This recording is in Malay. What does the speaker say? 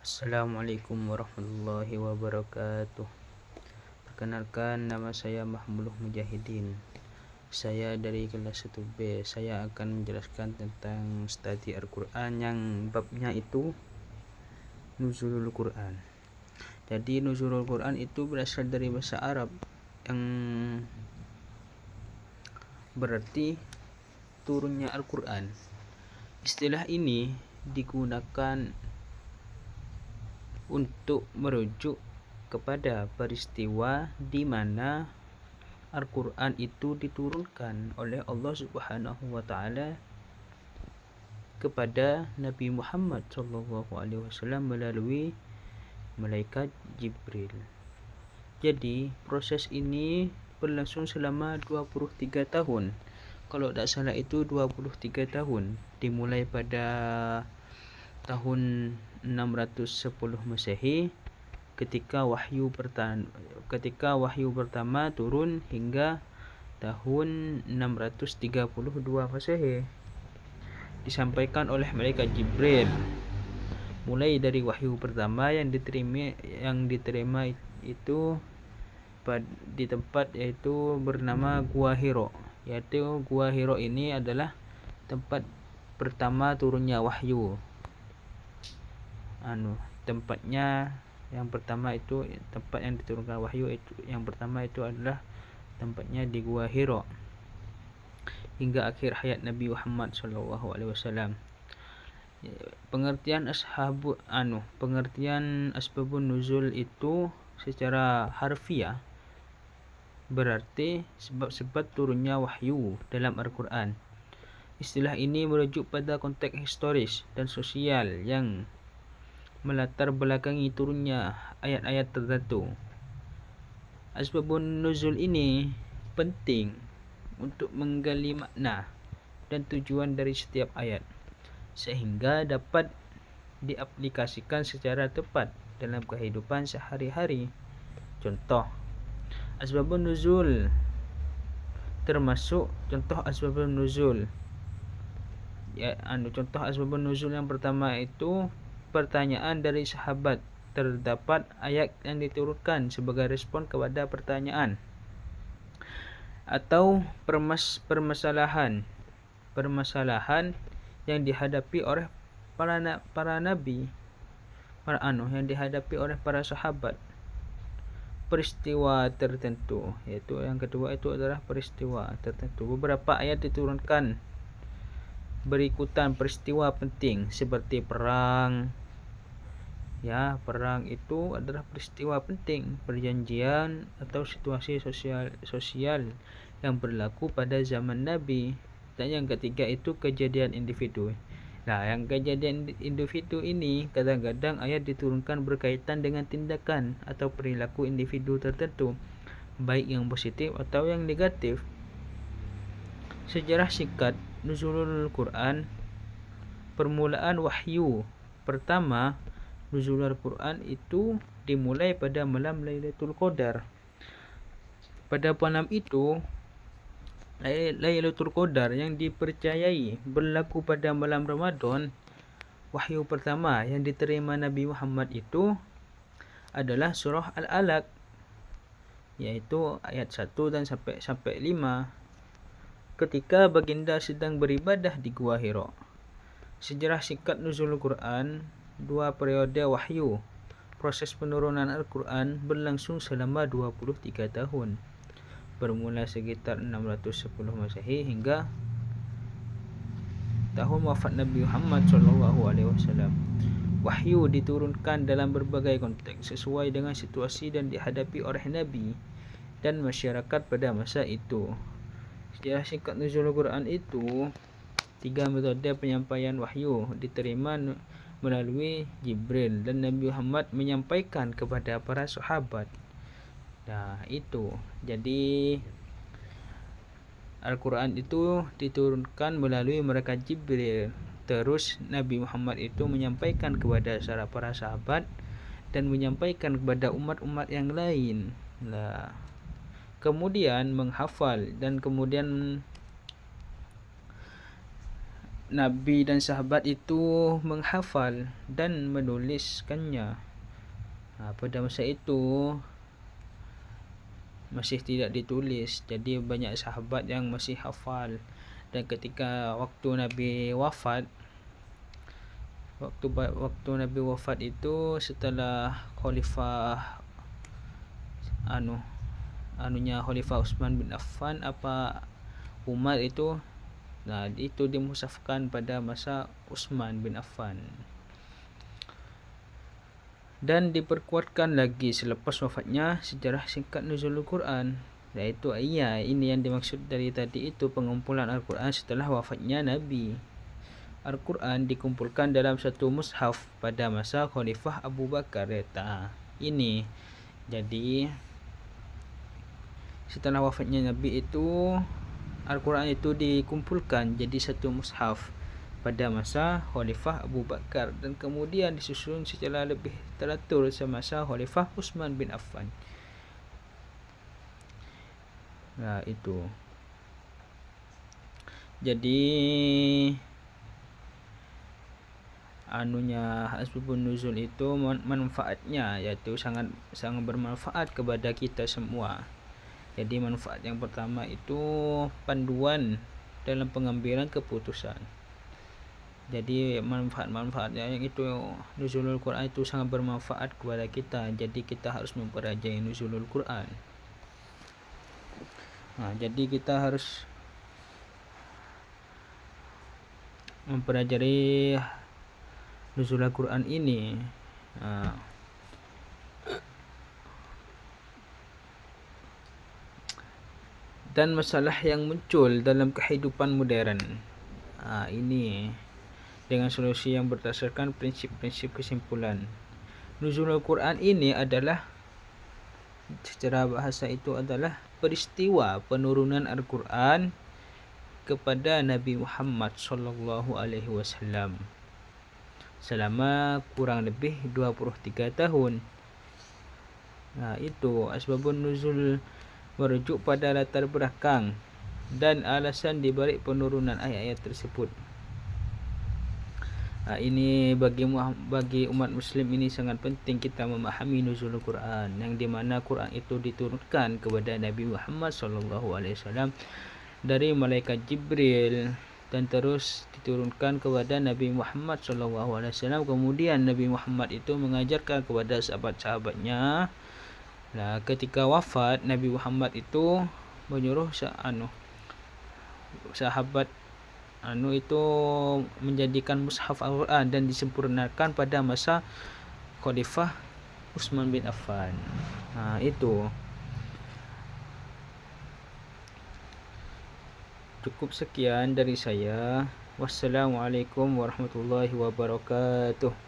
Assalamualaikum warahmatullahi wabarakatuh. Perkenalkan, nama saya Mahmud Mujahidin. Saya dari kelas 1B. Saya akan menjelaskan tentang studi Al-Quran yang babnya itu Nuzulul Quran. Jadi Nuzulul Quran itu berasal dari bahasa Arab yang berarti turunnya Al-Quran. Istilah ini digunakan untuk merujuk kepada peristiwa di mana Al-Quran itu diturunkan oleh Allah Subhanahu wa taala kepada Nabi Muhammad SAW melalui malaikat Jibril. Jadi proses ini berlangsung selama 23 tahun. Kalau tidak salah itu 23 tahun, dimulai pada tahun 610 Masehi ketika wahyu pertama turun hingga tahun 632 Masehi disampaikan oleh malaikat Jibril. Mulai dari wahyu pertama yang diterima itu di tempat yaitu bernama Gua Hiro. Yaitu Gua Hiro ini adalah tempat pertama turunnya wahyu. Tempatnya yang pertama itu tempat yang diturunkan wahyu itu yang pertama itu adalah tempatnya di Gua Hiro hingga akhir hayat Nabi Muhammad SAW. Pengertian asbabun nuzul itu secara harfiah berarti sebab-sebab turunnya wahyu dalam Al-Quran. Istilah ini merujuk pada konteks historis dan sosial yang melatar belakangi turunnya ayat-ayat tertentu. Asbabun nuzul ini penting untuk menggali makna dan tujuan dari setiap ayat sehingga dapat diaplikasikan secara tepat dalam kehidupan sehari-hari. Contoh asbabun nuzul contoh asbabun nuzul yang pertama itu pertanyaan dari sahabat. Terdapat ayat yang diturunkan sebagai respon kepada pertanyaan atau permasalahan yang dihadapi oleh para nabi, yang dihadapi oleh para sahabat. Peristiwa tertentu, yaitu yang kedua itu adalah peristiwa tertentu. Beberapa ayat diturunkan berikutan peristiwa penting seperti perang. Perang itu adalah peristiwa penting, perjanjian atau situasi sosial yang berlaku pada zaman Nabi. Dan yang ketiga itu kejadian individu. Yang kejadian individu ini kadang-kadang ayat diturunkan berkaitan dengan tindakan atau perilaku individu tertentu, baik yang positif atau yang negatif. Sejarah singkat Nuzulul Quran. Permulaan wahyu pertama Nuzulul Quran itu dimulai pada malam Lailatul Qadar. Pada malam itu Lailatul Qadar yang dipercayai berlaku pada malam Ramadan. Wahyu pertama yang diterima Nabi Muhammad itu adalah surah Al-Alaq, yaitu ayat 1 dan sampai 5 ketika baginda sedang beribadah di Gua Hiro. Sejarah singkat Nuzulul Quran. 2 periode wahyu. Proses penurunan Al-Quran berlangsung selama 23 tahun. Bermula sekitar 610 Masehi hingga tahun wafat Nabi Muhammad SAW. Wahyu diturunkan dalam berbagai konteks sesuai dengan situasi dan dihadapi oleh Nabi dan masyarakat pada masa itu. Sejarah singkat Nuzulul Quran itu 3 metode penyampaian wahyu diterima melalui Jibril dan Nabi Muhammad menyampaikan kepada para sahabat. Itu. Jadi Al-Quran itu diturunkan melalui malaikat Jibril. Terus Nabi Muhammad itu menyampaikan kepada para sahabat dan menyampaikan kepada umat-umat yang lain. Kemudian menghafal dan kemudian Nabi dan sahabat itu menghafal dan menuliskannya. Pada masa itu masih tidak ditulis, jadi banyak sahabat yang masih hafal. Dan ketika waktu Nabi wafat, waktu Nabi wafat itu setelah Khalifah Khalifah Utsman bin Affan Umar itu, itu dimusafkan pada masa Utsman bin Affan. Dan diperkuatkan lagi selepas wafatnya sejarah singkat nuzulul Quran, yaitu ini yang dimaksud dari tadi itu, pengumpulan Al-Quran setelah wafatnya Nabi. Al-Quran dikumpulkan dalam satu mushaf pada masa Khalifah Abu Bakar. Ini jadi setelah wafatnya Nabi itu, Al-Quran itu dikumpulkan jadi satu mushaf pada masa Khalifah Abu Bakar, dan kemudian disusun secara lebih teratur semasa Khalifah Utsman bin Affan. Itu. Jadi asbabun nuzul itu manfaatnya, yaitu sangat bermanfaat kepada kita semua. Jadi manfaat yang pertama itu panduan dalam pengambilan keputusan. Jadi manfaat-manfaatnya yang itu, nuzulul Quran itu sangat bermanfaat kepada kita. Jadi kita harus mempelajari nuzulul Quran. Jadi kita harus mempelajari nuzulul Quran ini. Dan masalah yang muncul dalam kehidupan modern, ini dengan solusi yang berdasarkan prinsip-prinsip kesimpulan. Nuzulul Quran ini adalah, secara bahasa itu adalah peristiwa penurunan Al-Quran kepada Nabi Muhammad SAW selama kurang lebih 23 tahun. Itu asbabun nuzul merujuk pada latar belakang dan alasan dibalik penurunan ayat-ayat tersebut. Ini bagi umat muslim ini sangat penting kita memahami nuzulul Quran, yang dimana Quran itu diturunkan kepada Nabi Muhammad SAW dari malaikat Jibril, dan terus diturunkan kepada Nabi Muhammad SAW. Kemudian Nabi Muhammad itu mengajarkan kepada sahabat-sahabatnya. Ketika wafat, Nabi Muhammad itu menyuruh sahabat itu menjadikan mushaf Al-Quran dan disempurnakan pada masa Khalifah Utsman bin Affan. Itu cukup sekian dari saya. Wassalamualaikum warahmatullahi wabarakatuh.